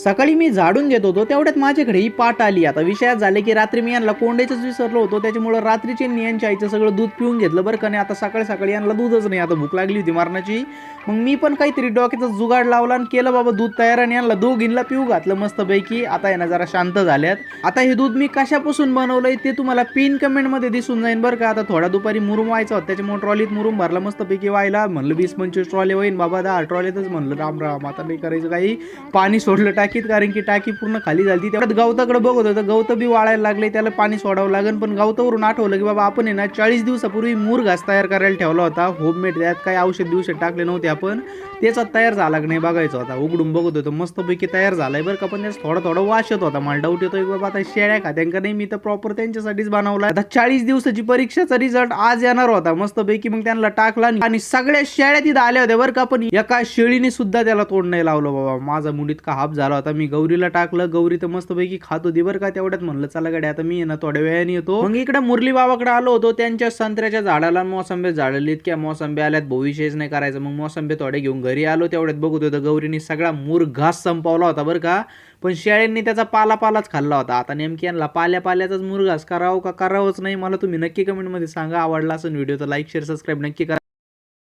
सकाळी मी झाडून देत होतो तेवढ्यात माझ्याकडे ही पाट आली. आता विषयात झाले की रात्री मी यांना कोंड्याचंच विसरलो होतो, त्याच्यामुळे रात्रीचे यांच्या आईचं सगळं दूध पिऊन घेतलं बरं का. नाही आता सकाळी सकाळी यांना दूधच नाही, आता भूक लागली होती मरणाची. मग मी पण काहीतरी डोक्याचा जुगाड लावला आणि केलं बाबा दूध तयार, आणि यांना दोघींना पिऊ घातलं मस्तपैकी. आता आहे ना जरा शांत झाल्यात. आता हे दूध मी कशापासून बनवलंय ते तुम्हाला पिन कमेंटमध्ये दिसून जाईल बरं का. आता थोडा दुपारी मुरुम व्हायचा होता, त्याच्यामुळे ट्रॉलीत मुरुम भरला मस्तपैकी व्हायला. म्हणलं 20-25 ट्रॉली होईन बाबा, 10 ट्रॉलीतच म्हणलं राम राम. आता नाही करायचं काही, पाणी सोडलं टाकीत, कारण की टाकी पूर्ण खाली झाली. तेवढ्यात गवताकडे बघत होतं, गवत बी वाळायला लागले, त्याला पाणी सोडावं लागेल. पण गवतावरून आठवलं की बाबा आपण आहे ना 40 दिवसापूर्वी मूर घास तयार करायला ठेवला होता होममेड. त्यात काही औषध टाकले नव्हते आपण, त्याचा तयार झाला की नाही बघायचं होता. उघडून बघत होतं, मस्तपैकी तयार झालाय बरं का. पण त्याच थोडा थोडा वास येत होता. मला डाऊट येतोय बाबा आता शेळ्या खात्यां का नाही. मी तर प्रॉपर त्यांच्यासाठीच बनवला. आता 40 दिवसाची परीक्षेचा रिझल्ट आज येणार होता मस्तपैकी. मग त्यांना टाकला आणि सगळ्या शेळ्या तिथं आल्या होत्या बरं का. पण एका शेळीने सुद्धा त्याला तोंड नाही लावलं बाबा. माझा मुडीत का हाप झाला होता. मी गौरीला टाकलं, गौरी तर मस्तपैकी खात होती बरं का. तेवढ्यात म्हणलं चला गड्या आता मी ना थोड्या वेळाने येतो. मग इकडे मुरली बाबाकडे आलो होतो, त्यांच्या संत्र्याच्या झाडाला मोसंबे झाडले. इतक्या मोसंबे आल्यात, भविष्यच नाही करायचं. मग मोसंबे थोडे घेऊन घरी आलो. तेवढ्यात बघत होतं गौरीने सगळा मूर घास संपवला होता बरं का. पण शेळ्यांनी त्याचा पालाच खाल्ला होता. आता नेमकी यांना पाल्याचाच मूर घास करावं का करावंच नाही, मला तुम्ही नक्की कमेंटमध्ये सांगा. आवडला असेल व्हिडिओ तर लाईक शेअर सबस्क्राईब नक्की करा.